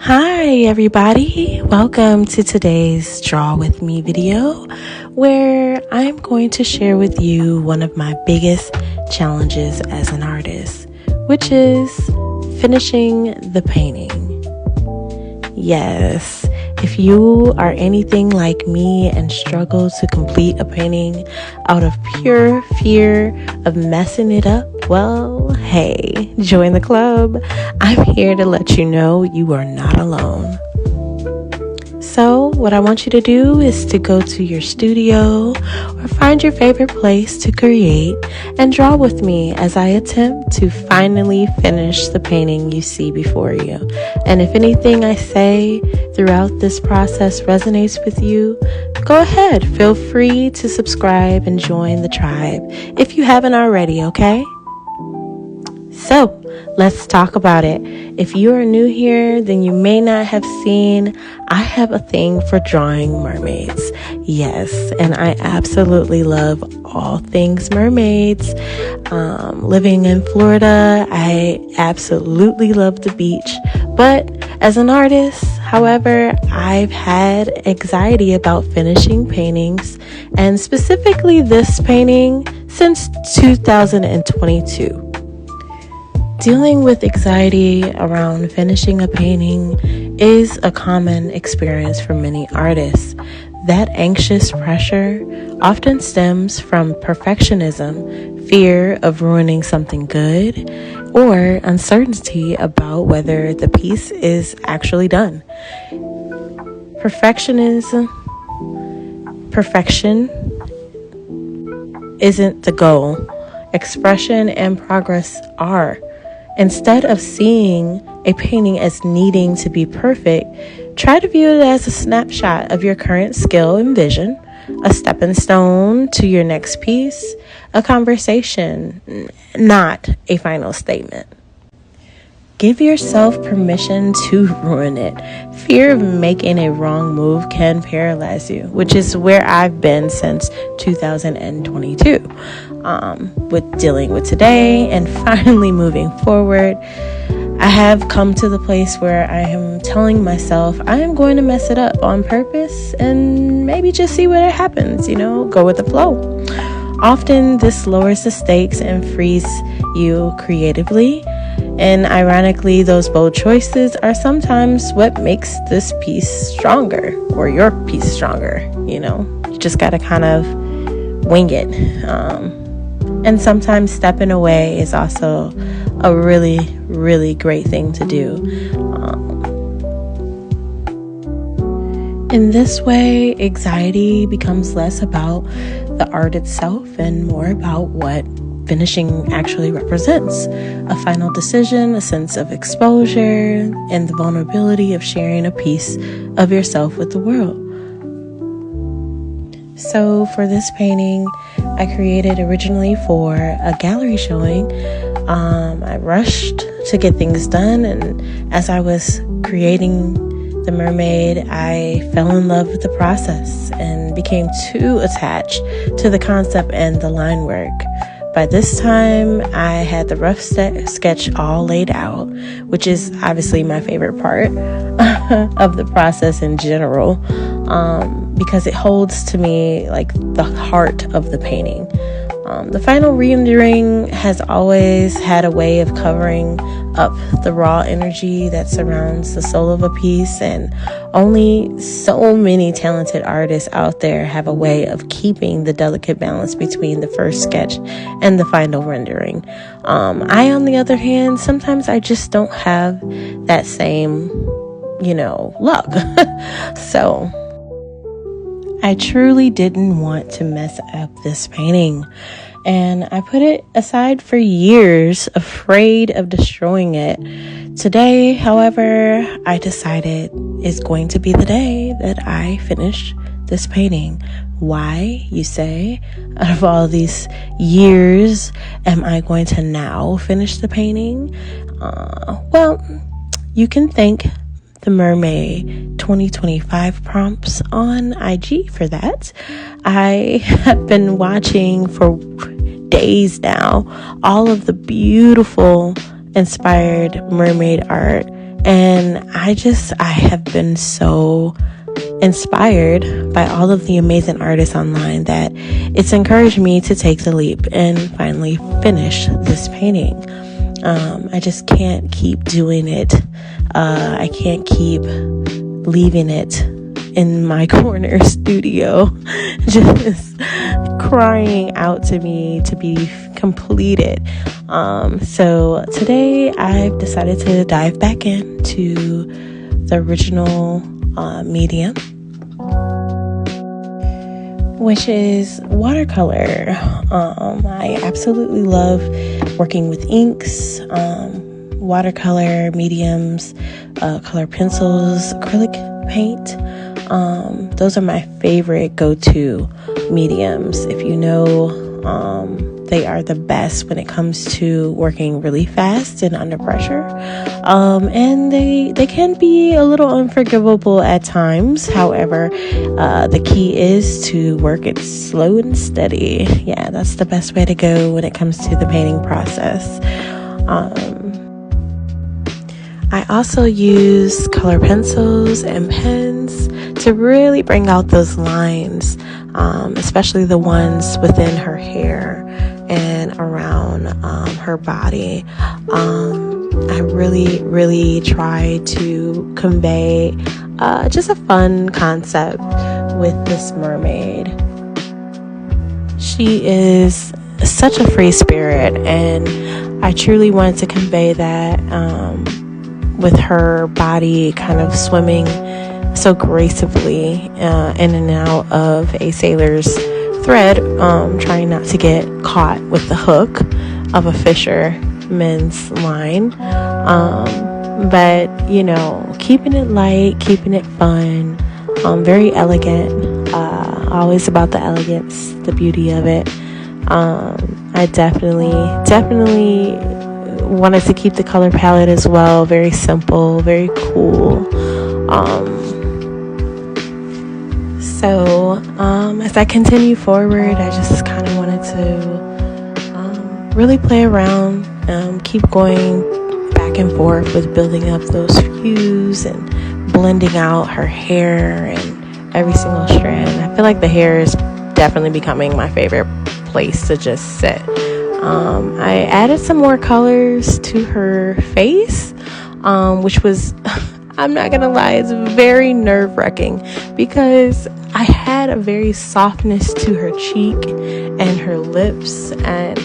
Hi everybody, welcome to today's Draw With Me video where I'm going to share with you one of my biggest challenges as an artist, which is finishing the painting. Yes, if you are anything like me and struggle to complete a painting out of pure fear of messing it up, well, hey, join the club. I'm here to let you know you are not alone. So what I want you to do is to go to your studio or find your favorite place to create and draw with me as I attempt to finally finish the painting you see before you. And if anything I say throughout this process resonates with you, go ahead, feel free to subscribe and join the tribe if you haven't already, okay? So, let's talk about it. If you are new here, then you may not have seen, I have a thing for drawing mermaids. Yes, and I absolutely love all things mermaids. Living in Florida, I absolutely love the beach. But as an artist, however, I've had anxiety about finishing paintings, and specifically this painting, since 2022. Dealing with anxiety around finishing a painting is a common experience for many artists. That anxious pressure often stems from perfectionism, fear of ruining something good, or uncertainty about whether the piece is actually done. Perfection isn't the goal. Expression and progress are. Instead of seeing a painting as needing to be perfect, try to view it as a snapshot of your current skill and vision, a stepping stone to your next piece, a conversation, not a final statement. Give yourself permission to ruin it. Fear of making a wrong move can paralyze you, which is where I've been since 2022. With dealing with today and finally moving forward, I have come to the place where I am telling myself I am going to mess it up on purpose and maybe just see what happens, go with the flow. Often this lowers the stakes and frees you creatively. And ironically, those bold choices are sometimes what makes this piece stronger, or your piece stronger. You just got to kind of wing it. And sometimes stepping away is also a really, really great thing to do. In this way, anxiety becomes less about the art itself and more about what finishing actually represents. A final decision, a sense of exposure, and the vulnerability of sharing a piece of yourself with the world. So for this painting, I created originally for a gallery showing. I rushed to get things done, and as I was creating the mermaid, I fell in love with the process and became too attached to the concept and the line work. By this time, I had the rough sketch all laid out, which is obviously my favorite part of the process in general, because it holds to me like the heart of the painting. The final rendering has always had a way of covering up the raw energy that surrounds the soul of a piece, and only so many talented artists out there have a way of keeping the delicate balance between the first sketch and the final rendering. I, on the other hand, sometimes I just don't have that same, luck. So I truly didn't want to mess up this painting, and I put it aside for years, afraid of destroying it. Today, however, I decided is going to be the day that I finish this painting. Why, you say? Out of all these years, am I going to now finish the painting? Well, you can thank the MERMAY 2025 prompts on IG for that. I have been watching for days now all of the beautiful inspired mermaid art And I have been so inspired by all of the amazing artists online that it's encouraged me to take the leap and finally finish this painting. I just can't keep doing it. I can't keep leaving it in my corner studio, just crying out to me to be completed. So today I've decided to dive back into the original medium, which is watercolor. I absolutely love working with inks, watercolor mediums, color pencils, acrylic paint. Those are my favorite go-to mediums. If you know, they are the best when it comes to working really fast and under pressure. And they can be a little unforgivable at times. However, the key is to work it slow and steady. Yeah, that's the best way to go when it comes to the painting process. I also use color pencils and pens to really bring out those lines, especially the ones within her hair and around her body. I really try to convey just a fun concept with this mermaid. She is such a free spirit, and I truly wanted to convey that with her body kind of swimming so gracefully in and out of a sailor's thread, trying not to get caught with the hook of a fisherman's line, but keeping it light, keeping it fun, very elegant, always about the elegance, the beauty of it. I definitely wanted to keep the color palette as well very simple, very cool. So as I continue forward, I just kind of wanted to really play around, keep going back and forth with building up those hues and blending out her hair and every single strand. I feel like the hair is definitely becoming my favorite place to just sit. I added some more colors to her face, which was, I'm not gonna lie, it's very nerve-wracking because I had a very softness to her cheek and her lips, and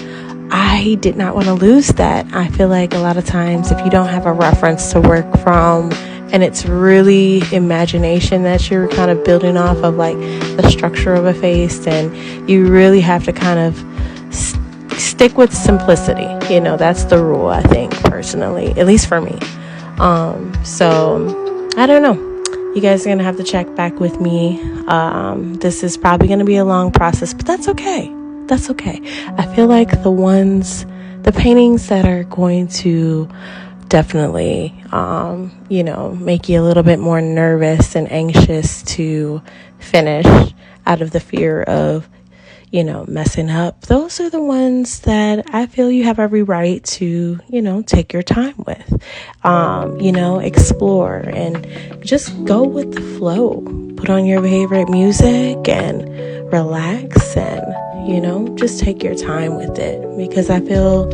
I did not want to lose that. I feel like a lot of times if you don't have a reference to work from, and it's really imagination that you're kind of building off of, like the structure of a face, and you really have to kind of stick with simplicity. That's the rule, I think, personally, at least for me. So I don't know. You guys are going to have to check back with me. This is probably going to be a long process, but that's okay. That's okay. I feel like the paintings that are going to definitely, make you a little bit more nervous and anxious to finish out of the fear of, messing up. Those are the ones that I feel you have every right to, take your time with, explore and just go with the flow. Put on your favorite music and relax and, just take your time with it, because I feel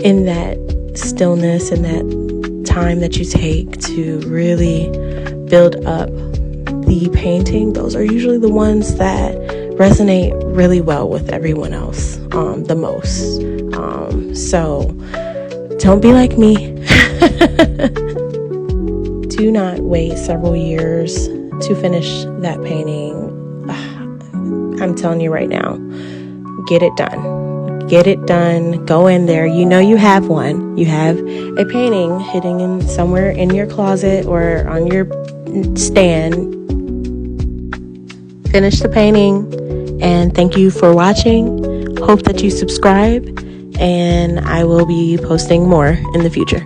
in that stillness and that time that you take to really build up the painting, those are usually the ones that resonate really well with everyone else the most. So don't be like me. Do not wait several years to finish that painting. I'm telling you right now, get it done. Get it done. Go in there. You have one. You have a painting hidden in somewhere in your closet or on your stand. Finish the painting. And thank you for watching. Hope that you subscribe, and I will be posting more in the future.